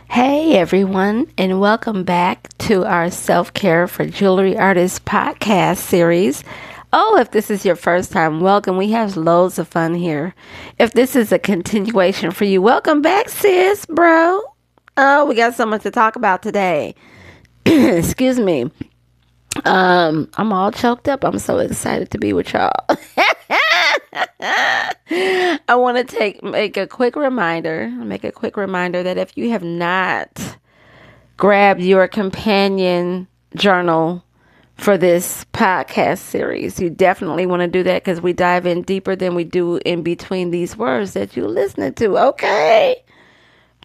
Hey everyone, and welcome back to our Self-Care for Jewelry Artists podcast series. Oh, if this is your first time, welcome. We have loads of fun here. If this is a continuation for you, welcome back, sis, bro. Oh, we got so much to talk about today. Excuse me. I'm all choked up. I'm so excited to be with y'all. I want to make a quick reminder that if you have not grabbed your companion journal for this podcast series, you definitely want to do that because we dive in deeper than we do in between these words that you're listening to. Okay.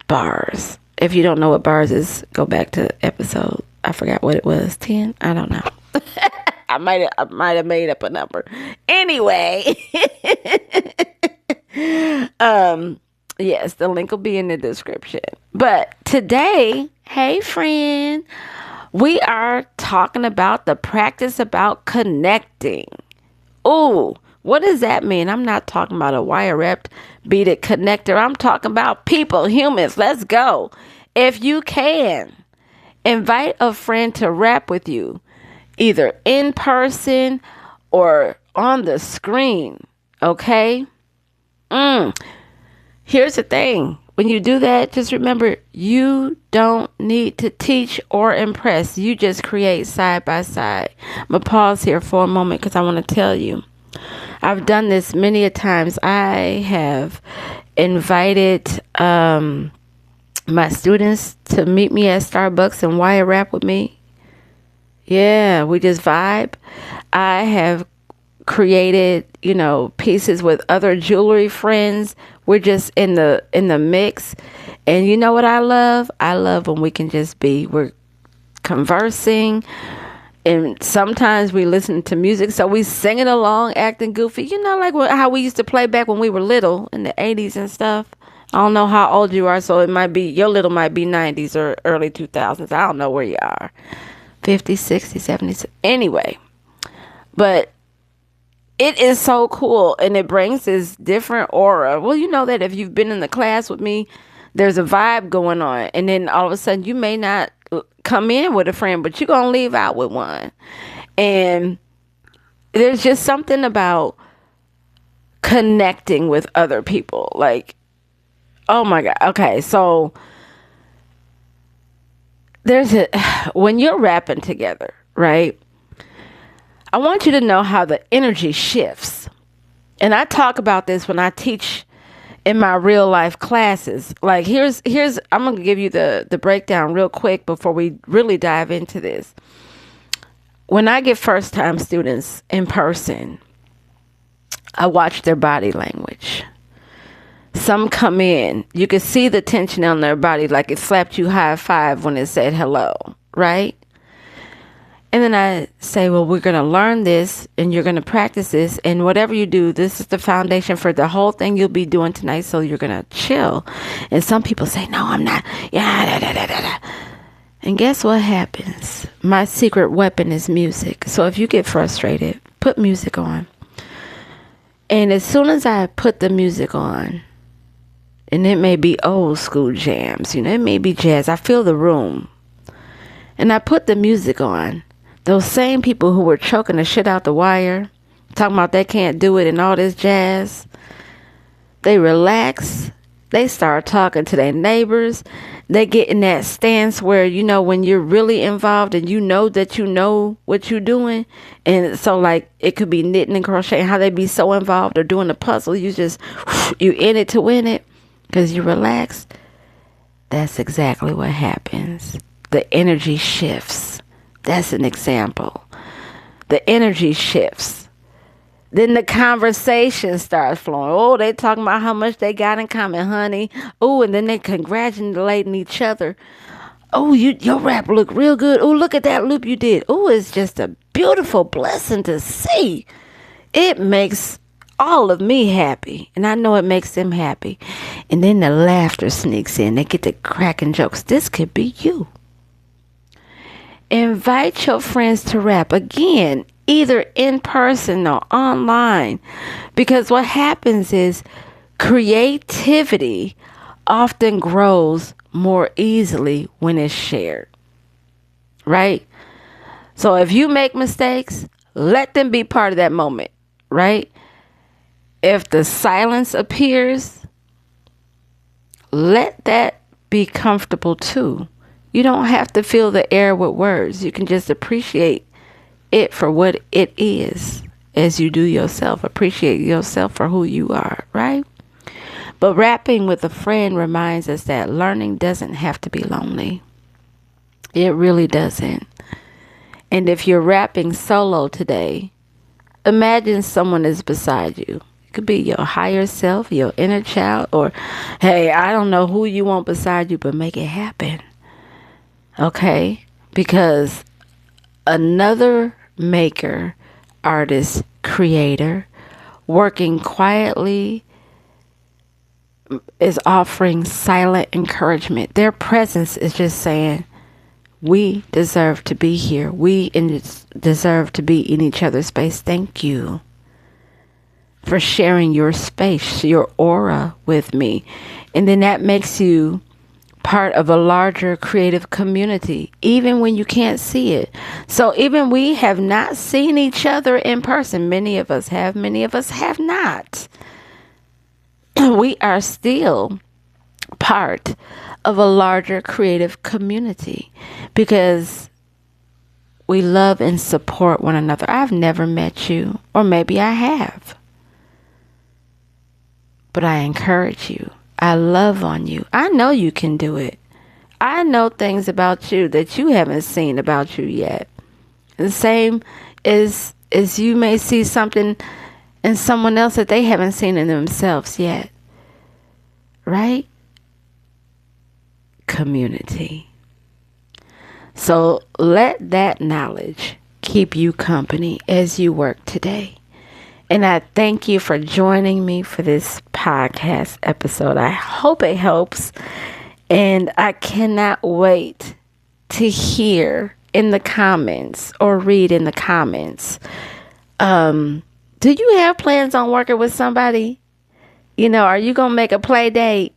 Bars. If you don't know what bars is, go back to episode. I forgot what it was. 10? I don't know. I might have made up a number. Anyway. Yes, the link will be in the description. But today, hey friend, we are talking about the practice about connecting. Ooh, what does that mean? I'm not talking about a wire wrapped beaded connector. I'm talking about people, humans. Let's go. If you can, invite a friend to rap with you, either in person or on the screen. Okay? Here's the thing. When you do that, just remember, you don't need to teach or impress. You just create side by side. I'm going to pause here for a moment because I want to tell you. I've done this many a times. I have invited my students to meet me at Starbucks and wire rap with me. Yeah, we just vibe. I have created, pieces with other jewelry friends. We're just in the mix. And you know what I love? I love when we can just we're conversing. And sometimes we listen to music. So we singing along, acting goofy. Like how we used to play back when we were little in the 80s and stuff. I don't know how old you are. So it might be, your little might be 90s or early 2000s. I don't know where you are. 50s, 60s, 70s. Anyway. But it is so cool, and it brings this different aura. Well, you know that if you've been in the class with me, there's a vibe going on, and then all of a sudden you may not come in with a friend, but you're going to leave out with one. And there's just something about connecting with other people. Like, oh my God. Okay, so when you're rapping together, right? I want you to know how the energy shifts. And I talk about this when I teach in my real life classes. Like here's I'm going to give you the breakdown real quick before we really dive into this. When I get first time students in person, I watch their body language. Some come in, you can see the tension on their body, like it slapped you high five when it said hello, right? And then I say, well, we're going to learn this and you're going to practice this. And whatever you do, this is the foundation for the whole thing you'll be doing tonight. So you're going to chill. And some people say, no, I'm not. Yeah, da, da, da, da. And guess what happens? My secret weapon is music. So if you get frustrated, put music on. And as soon as I put the music on, and it may be old school jams, it may be jazz. I feel the room. And I put the music on. Those same people who were choking the shit out the wire, talking about they can't do it and all this jazz, they relax. They start talking to their neighbors. They get in that stance where, when you're really involved and you know that you know what you're doing. And so like it could be knitting and crocheting, how they be so involved or doing a puzzle. You in it to win it because you relax. That's exactly what happens. The energy shifts. That's an example. The energy shifts. Then the conversation starts flowing. Oh, they talking about how much they got in common, honey. Oh, and then they congratulating each other. Oh, your rap look real good. Oh, look at that loop you did. Oh, it's just a beautiful blessing to see. It makes all of me happy. And I know it makes them happy. And then the laughter sneaks in. They get to cracking jokes. This could be you. Invite your friends to rap again, either in person or online, because what happens is creativity often grows more easily when it's shared, right? So if you make mistakes, let them be part of that moment, right? If the silence appears, let that be comfortable too. You don't have to fill the air with words. You can just appreciate it for what it is as you do yourself. Appreciate yourself for who you are, right? But rapping with a friend reminds us that learning doesn't have to be lonely. It really doesn't. And if you're rapping solo today, imagine someone is beside you. It could be your higher self, your inner child, or, hey, I don't know who you want beside you, but make it happen. Okay? Because another maker, artist, creator, working quietly is offering silent encouragement. Their presence is just saying, we deserve to be here. We deserve to be in each other's space. Thank you for sharing your space, your aura with me. And then that makes you part of a larger creative community, even when you can't see it. So even we have not seen each other in person. Many of us have, many of us have not. We are still part of a larger creative community because we love and support one another. I've never met you, or maybe I have, but I encourage you. I love on you. I know you can do it. I know things about you that you haven't seen about you yet. The same is you may see something in someone else that they haven't seen in themselves yet. Right? Community. So let that knowledge keep you company as you work today. And I thank you for joining me for this podcast episode. I hope it helps. And I cannot wait to hear in the comments or read in the comments. Do you have plans on working with somebody? You know, are you going to make a play date?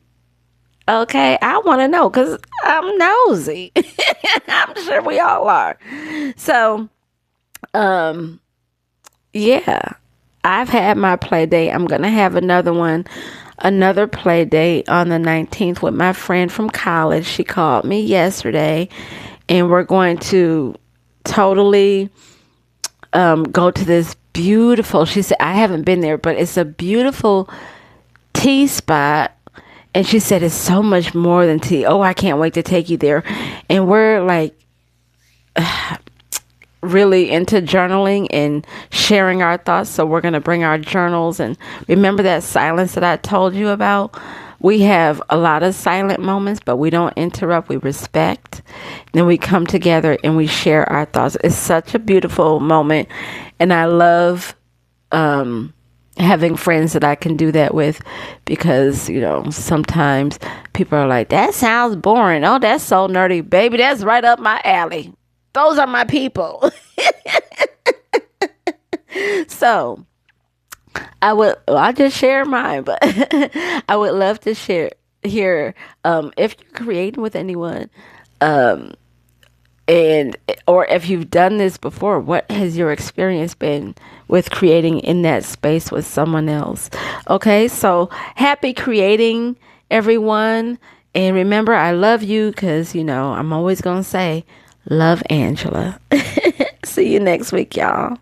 Okay, I want to know because I'm nosy. I'm sure we all are. So, yeah, I've had my play date. I'm going to have another play date on the 19th with my friend from college. She called me yesterday, and we're going to totally go to this beautiful, she said, I haven't been there, but it's a beautiful tea spot. And she said, it's so much more than tea. Oh, I can't wait to take you there. And we're like really into journaling and sharing our thoughts. So we're going to bring our journals. And remember that silence that I told you about? We have a lot of silent moments, but we don't interrupt. We respect. Then we come together and we share our thoughts. It's such a beautiful moment. And I love having friends that I can do that with, because, you know, sometimes people are like, that sounds boring. Oh, that's so nerdy. Baby, that's right up my alley. Those are my people. So I just share mine, but I would love to hear if you're creating with anyone, and or if you've done this before, what has your experience been with creating in that space with someone else? Okay, so happy creating, everyone. And remember, I love you because, you know, I'm always going to say, love Angela. See you next week, y'all.